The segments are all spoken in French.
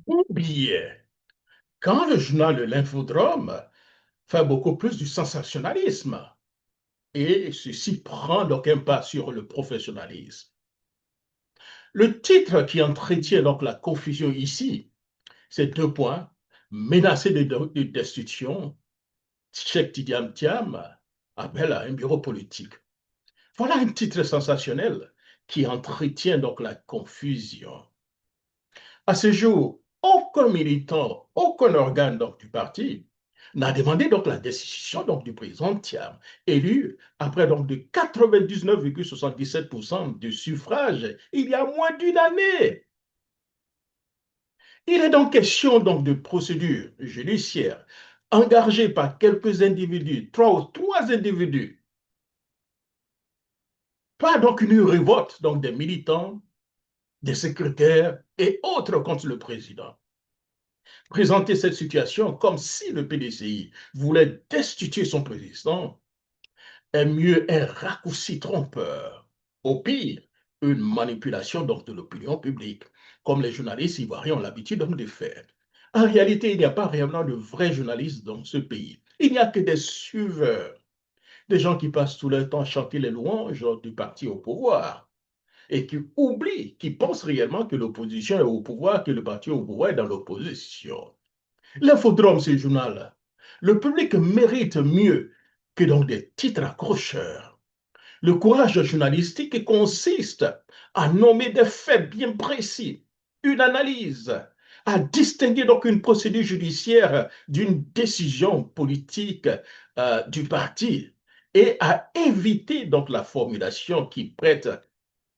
Ou bien, quand le journal de l'Infodrome fait beaucoup plus du sensationnalisme, et ceci prend donc un pas sur le professionnalisme. Le titre qui entretient donc la confusion ici, c'est deux points, menacé de destitution, Cheikh Tidiane Thiam appelle à un bureau politique. Voilà un titre sensationnel qui entretient donc la confusion. À ce jour, aucun militant, aucun organe donc, du parti n'a demandé donc la destitution donc, du président Thiam, élu après donc de 99,77% de suffrage il y a moins d'une année. Il est donc question donc de procédure judiciaire engagée par quelques individus, trois individus, pas donc une révolte donc des militants, des secrétaires et autres contre le président. Présenter cette situation comme si le PDCI voulait destituer son président est mieux un raccourci trompeur. Au pire, une manipulation donc de l'opinion publique, comme les journalistes ivoiriens ont l'habitude de faire. En réalité, il n'y a pas réellement de vrais journalistes dans ce pays. Il n'y a que des suiveurs, des gens qui passent tout leur temps à chanter les louanges du parti au pouvoir et qui oublient, qui pensent réellement que l'opposition est au pouvoir, que le parti au pouvoir est dans l'opposition. L'infodrome, ce journal, le public mérite mieux que dans des titres accrocheurs. Le courage journalistique consiste à nommer des faits bien précis, une analyse, à distinguer donc une procédure judiciaire d'une décision politique du parti et à éviter donc la formulation qui prête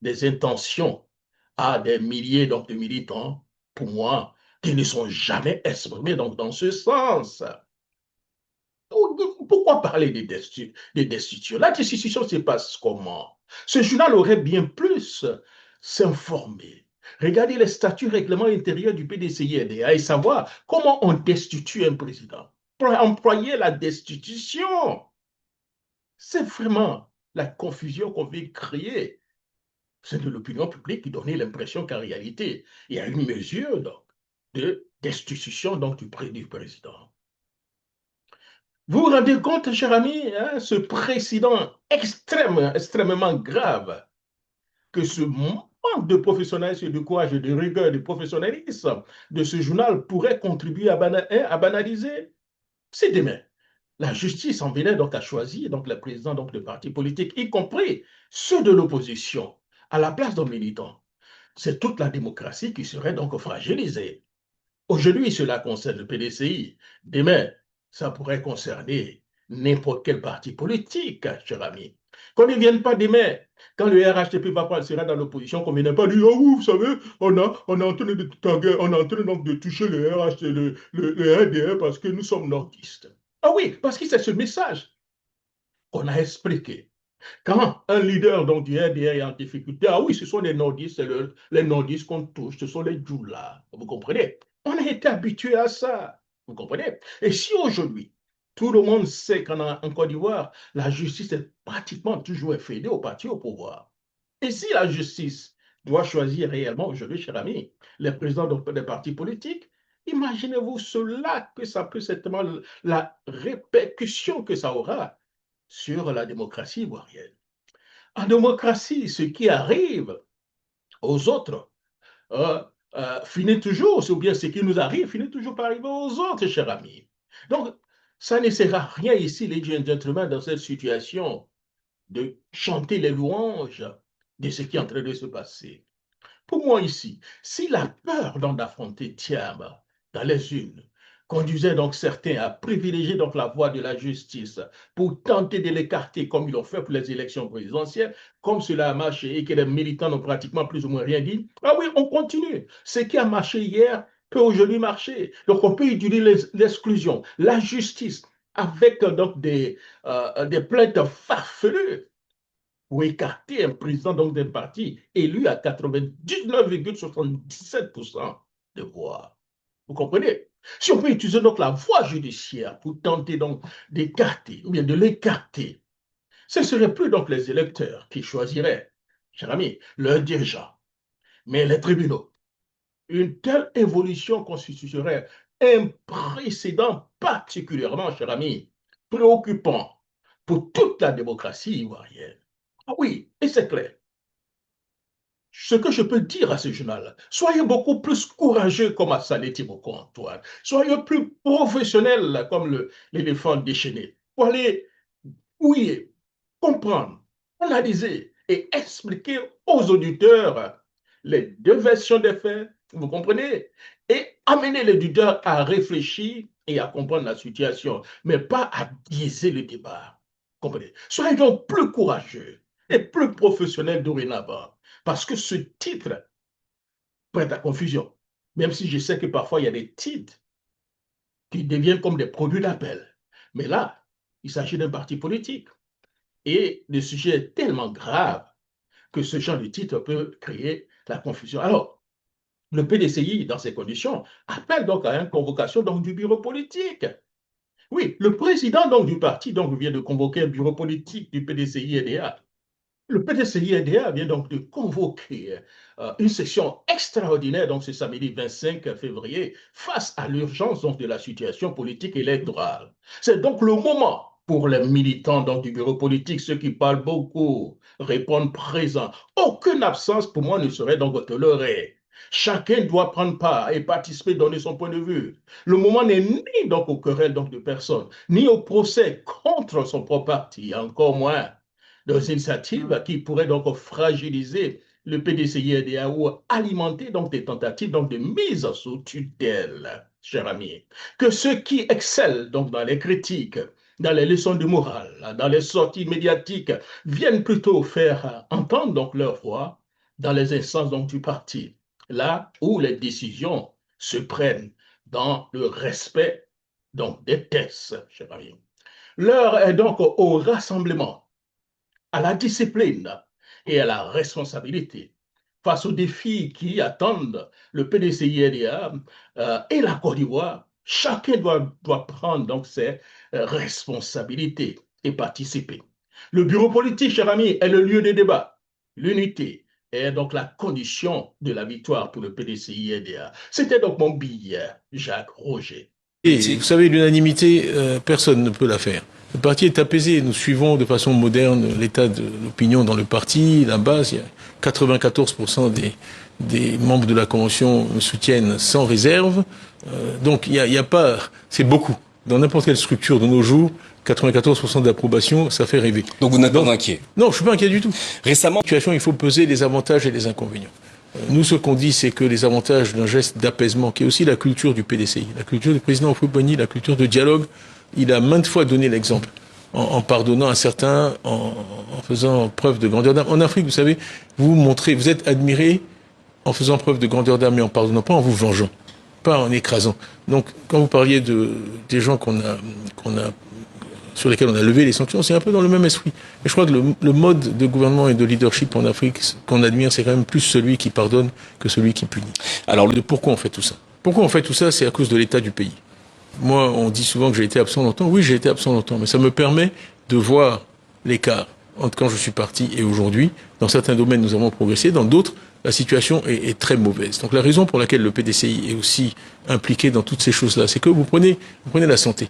des intentions à des milliers donc, de militants, pour moi, qui ne sont jamais exprimés donc, dans ce sens. Pourquoi parler des destitutions? La destitution se passe comment? Ce journal aurait bien plus s'informer. Regarder les statuts règlements intérieurs du PDCI-RDA et savoir comment on destitue un président. Pour employer la destitution, c'est vraiment la confusion qu'on veut créer. C'est de l'opinion publique qui donnait l'impression qu'en réalité, il y a une mesure donc, de destitution donc, du président. Vous vous rendez compte, cher ami, hein, ce précédent extrêmement grave, que ce manque de professionnalisme, de courage, de rigueur, de professionnalisme de ce journal pourrait contribuer à banaliser. C'est demain. La justice en venait donc à choisir donc, les présidents donc, de partis politiques, y compris ceux de l'opposition, à la place d'un militant. C'est toute la démocratie qui serait donc fragilisée. Aujourd'hui, cela concerne le PDCI. Demain, ça pourrait concerner n'importe quel parti politique, cher ami. Qu'on ne vienne pas demain, quand le RHTP sera dans l'opposition, qu'on ne vienne pas dire, oh oui, vous savez, on est en train de taguer, on est en train donc de toucher le RHT, le RDR parce que nous sommes nordistes. Ah oui, parce que c'est ce message qu'on a expliqué. Quand un leader donc, du RDR est en difficulté, ah oui, ce sont les nordistes, les nordistes qu'on touche, ce sont les djoulas. Vous comprenez? On a été habitué à ça. Vous comprenez? Et si aujourd'hui, tout le monde sait qu'en Côte d'Ivoire, la justice est pratiquement toujours inféodée au parti au pouvoir. Et si la justice doit choisir réellement aujourd'hui, cher ami, les présidents des partis politiques, imaginez-vous cela, que ça peut certainement, la répercussion que ça aura sur la démocratie ivoirienne. En démocratie, ce qui arrive aux autres euh, finit toujours, ou bien ce qui nous arrive finit toujours par arriver aux autres, chers amis. Donc, ça ne sert à rien ici, ladies and gentlemen, dans cette situation, de chanter les louanges de ce qui est en train de se passer. Pour moi ici, si la peur d'affronter Thiam dans les unes conduisait donc certains à privilégier donc la voie de la justice pour tenter de l'écarter comme ils l'ont fait pour les élections présidentielles, comme cela a marché et que les militants n'ont pratiquement plus ou moins rien dit, ah oui, on continue. Ce qui a marché hier peut aujourd'hui marcher. Donc on peut utiliser l'exclusion, la justice avec donc des plaintes farfelues pour écarter un président donc d'un parti élu à 99,77% de voix. Vous comprenez? Si on peut utiliser donc la voie judiciaire pour tenter donc d'écarter ou bien de l'écarter, ce ne serait plus donc les électeurs qui choisiraient, cher ami, leurs dirigeants, mais les tribunaux. Une telle évolution constituerait un précédent particulièrement, cher ami, préoccupant pour toute la démocratie ivoirienne. Ah oui, et c'est clair. Ce que je peux dire à ce journal, soyez beaucoup plus courageux comme Assané Tiboko Antoine. Soyez plus professionnels comme l'éléphant déchaîné. Pour aller fouiller, comprendre, analyser et expliquer aux auditeurs les deux versions des faits, vous comprenez? Et amener l'éditeur à réfléchir et à comprendre la situation, mais pas à biaiser le débat. Comprenez? Soyez donc plus courageux et plus professionnels dorénavant, parce que ce titre prête à confusion. Même si je sais que parfois il y a des titres qui deviennent comme des produits d'appel. Mais là, il s'agit d'un parti politique. Et le sujet est tellement grave que ce genre de titre peut créer la confusion. Alors, le PDCI, dans ces conditions, appelle donc à une convocation donc, du bureau politique. Oui, le président donc, du parti donc, vient de convoquer un bureau politique du PDCI-EDA. Le PDCI-EDA vient donc de convoquer une session extraordinaire, donc ce samedi 25 février, face à l'urgence donc, de la situation politique électorale. C'est donc le moment pour les militants donc, du bureau politique, ceux qui parlent beaucoup, répondent présents. Aucune absence pour moi ne serait donc tolérée. Chacun doit prendre part et participer, donner son point de vue. Le moment n'est ni donc aux querelles donc, de personnes, ni au procès contre son propre parti, encore moins dans une initiative qui pourrait donc fragiliser le PDCI-EDA ou alimenter donc des tentatives donc de mise sous tutelle, cher ami. Que ceux qui excellent donc dans les critiques, dans les leçons de morale, dans les sorties médiatiques, viennent plutôt faire entendre donc leur voix dans les instances donc du parti, là où les décisions se prennent dans le respect donc des textes, cher ami. L'heure est donc au rassemblement, à la discipline et à la responsabilité face aux défis qui attendent le PDCI-RDA et la Côte d'Ivoire. Chacun doit prendre donc ses responsabilités et participer. Le bureau politique, cher ami, est le lieu de débat. L'unité est donc la condition de la victoire pour le PDCI-RDA. C'était donc mon billet, Jacques Roger. Et vous savez, l'unanimité, personne ne peut la faire. Le parti est apaisé. Nous suivons de façon moderne l'état de l'opinion dans le parti. La base, il y a 94% des membres de la convention me soutiennent sans réserve. Donc il y a pas, c'est beaucoup. Dans n'importe quelle structure de nos jours, 94% d'approbation, ça fait rêver. Donc vous n'êtes pas inquiet? Non, je suis pas inquiet du tout. Récemment, Situation, il faut peser les avantages et les inconvénients. Nous, ce qu'on dit, c'est que les avantages d'un geste d'apaisement, qui est aussi la culture du PDCI, la culture du président Houphouët-Boigny, la culture de dialogue, il a maintes fois donné l'exemple, en pardonnant à certains, en faisant preuve de grandeur d'âme. En Afrique, vous savez, vous êtes admiré en faisant preuve de grandeur d'âme et en pardonnant, pas en vous vengeant, pas en écrasant. Donc, quand vous parliez des gens sur lesquels on a levé les sanctions, c'est un peu dans le même esprit. Et je crois que le mode de gouvernement et de leadership en Afrique qu'on admire, c'est quand même plus celui qui pardonne que celui qui punit. Alors, pourquoi on fait tout ça? Pourquoi on fait tout ça? C'est à cause de l'état du pays. Moi, on dit souvent que j'ai été absent longtemps. Oui, j'ai été absent longtemps, mais ça me permet de voir l'écart entre quand je suis parti et aujourd'hui. Dans certains domaines, nous avons progressé. Dans d'autres, la situation est très mauvaise. Donc la raison pour laquelle le PDCI est aussi impliqué dans toutes ces choses-là, c'est que vous prenez la santé.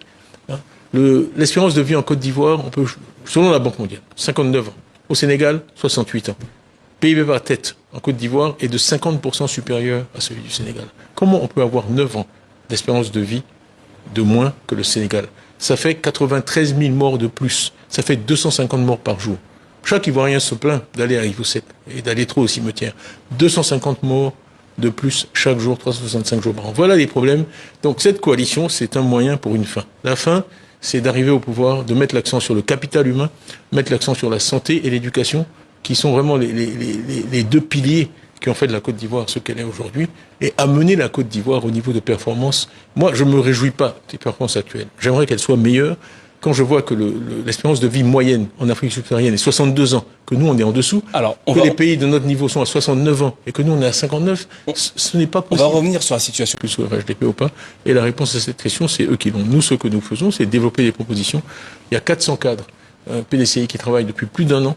Hein. L'espérance de vie en Côte d'Ivoire, selon la Banque mondiale, 59 ans. Au Sénégal, 68 ans. PIB par tête en Côte d'Ivoire est de 50% supérieur à celui du Sénégal. Comment on peut avoir 9 ans d'espérance de vie de moins que le Sénégal? Ça fait 93 000 morts de plus. Ça fait 250 morts par jour. Chaque Ivoirien se plaint d'aller à Rivo 7 et d'aller trop au cimetière. 250 morts de plus chaque jour, 365 jours par an. Voilà les problèmes. Donc cette coalition, c'est un moyen pour une fin. La fin, c'est d'arriver au pouvoir, de mettre l'accent sur le capital humain, mettre l'accent sur la santé et l'éducation, qui sont vraiment les deux piliers qui ont fait de la Côte d'Ivoire ce qu'elle est aujourd'hui, et amener la Côte d'Ivoire au niveau de performance. Moi, je ne me réjouis pas des performances actuelles. J'aimerais qu'elles soient meilleures. Quand je vois que l'espérance de vie moyenne en Afrique subsaharienne est 62 ans, que nous on est en dessous, les pays de notre niveau sont à 69 ans et que nous on est à 59, ce n'est pas possible. On va revenir sur la situation. Plus sur le HDP ou pas. Et la réponse à cette question, c'est eux qui l'ont. Nous, ce que nous faisons, c'est développer des propositions. Il y a 400 cadres PDCI qui travaillent depuis plus d'1 an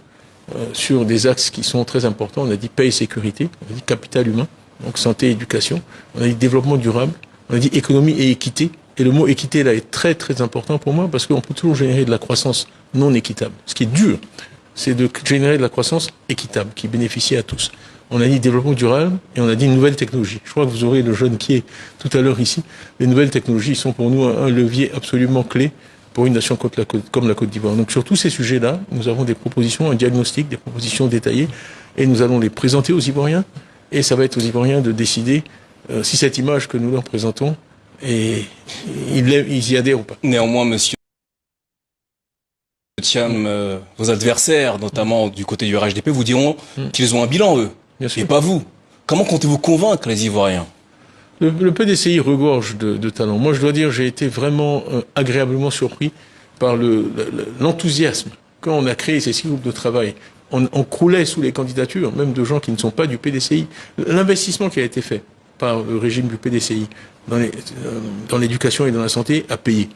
sur des axes qui sont très importants. On a dit paix et sécurité, on a dit capital humain, donc santé, éducation. On a dit développement durable, on a dit économie et équité. Et le mot équité, là, est très, très important pour moi parce qu'on peut toujours générer de la croissance non équitable. Ce qui est dur, c'est de générer de la croissance équitable, qui bénéficie à tous. On a dit développement durable et on a dit nouvelles technologies. Je crois que vous aurez le jeune qui est tout à l'heure ici. Les nouvelles technologies sont pour nous un levier absolument clé pour une nation comme la Côte d'Ivoire. Donc sur tous ces sujets-là, nous avons des propositions, un diagnostic, des propositions détaillées et nous allons les présenter aux Ivoiriens. Et ça va être aux Ivoiriens de décider si cette image que nous leur présentons, et ils y adhèrent ou pas. Néanmoins, monsieur Thiam, vos adversaires, notamment du côté du RHDP, vous diront qu'ils ont un bilan, eux, et pas vous. Comment comptez-vous convaincre les Ivoiriens? Le PDCI regorge de talents. Moi, je dois dire, j'ai été vraiment agréablement surpris par l'enthousiasme. Quand on a créé ces 6 groupes de travail, on croulait sous les candidatures, même de gens qui ne sont pas du PDCI. L'investissement qui a été fait par le régime du PDCI dans l'éducation et dans la santé a payé.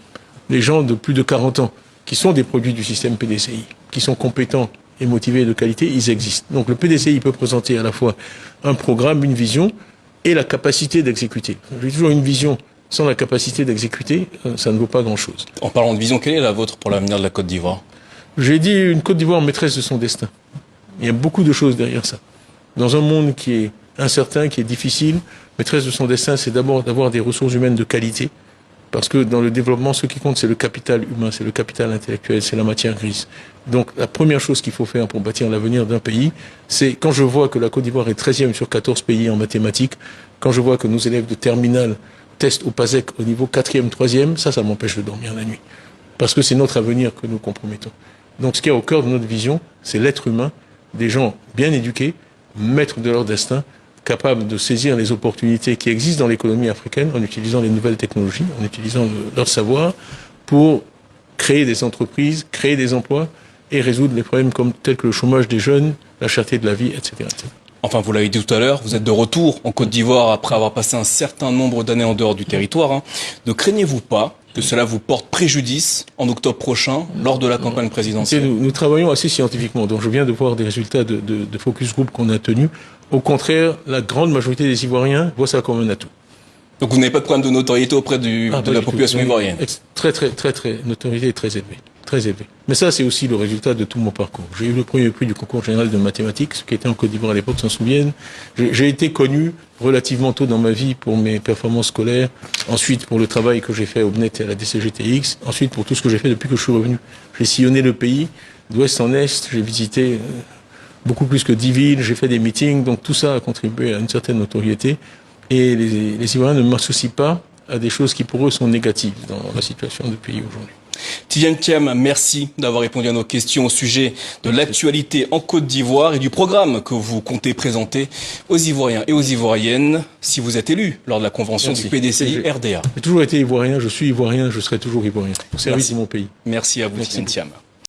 Les gens de plus de 40 ans, qui sont des produits du système PDCI, qui sont compétents et motivés et de qualité, ils existent. Donc le PDCI peut présenter à la fois un programme, une vision et la capacité d'exécuter. J'ai toujours une vision sans la capacité d'exécuter, ça ne vaut pas grand-chose. En parlant de vision, quelle est la vôtre pour l'avenir de la Côte d'Ivoire? J'ai dit une Côte d'Ivoire maîtresse de son destin. Il y a beaucoup de choses derrière ça. Dans un monde qui est incertain, qui est difficile, maîtresse de son destin, c'est d'abord d'avoir des ressources humaines de qualité. Parce que dans le développement, ce qui compte, c'est le capital humain, c'est le capital intellectuel, c'est la matière grise. Donc la première chose qu'il faut faire pour bâtir l'avenir d'un pays, c'est quand je vois que la Côte d'Ivoire est 13e sur 14 pays en mathématiques, quand je vois que nos élèves de terminale testent au PASEC au niveau 4e, 3e, ça m'empêche de dormir la nuit. Parce que c'est notre avenir que nous compromettons. Donc ce qui est au cœur de notre vision, c'est l'être humain, des gens bien éduqués, maîtres de leur destin, capables de saisir les opportunités qui existent dans l'économie africaine en utilisant les nouvelles technologies, en utilisant leur savoir pour créer des entreprises, créer des emplois et résoudre les problèmes tels que le chômage des jeunes, la cherté de la vie, etc. etc. Enfin, vous l'avez dit tout à l'heure, vous êtes de retour en Côte d'Ivoire après avoir passé un certain nombre d'années en dehors du territoire. Ne craignez-vous pas que cela vous porte préjudice en octobre prochain, lors de la campagne présidentielle? Nous travaillons assez scientifiquement, donc je viens de voir des résultats de focus group qu'on a tenus. Au contraire, la grande majorité des Ivoiriens voient ça comme un atout. Donc vous n'avez pas de problème de notoriété auprès de la population ivoirienne? Très, notoriété très élevée. Très élevé. Mais ça, c'est aussi le résultat de tout mon parcours. J'ai eu le premier prix du concours général de mathématiques, ceux qui étaient en Côte d'Ivoire à l'époque s'en souviennent. J'ai été connu relativement tôt dans ma vie pour mes performances scolaires, ensuite pour le travail que j'ai fait au BNET et à la DCGTX, ensuite pour tout ce que j'ai fait depuis que je suis revenu. J'ai sillonné le pays, d'ouest en est, j'ai visité beaucoup plus que 10 villes, j'ai fait des meetings, donc tout ça a contribué à une certaine notoriété. Et les Ivoiriens ne m'associent pas à des choses qui pour eux sont négatives dans la situation du pays aujourd'hui. Tidjane Thiam, merci d'avoir répondu à nos questions au sujet de l'actualité en Côte d'Ivoire et du programme que vous comptez présenter aux Ivoiriens et aux Ivoiriennes si vous êtes élu lors de la convention du PDCI RDA. J'ai toujours été Ivoirien, je suis Ivoirien, je serai toujours Ivoirien, au service de mon pays. Merci à vous, Tidjane Thiam.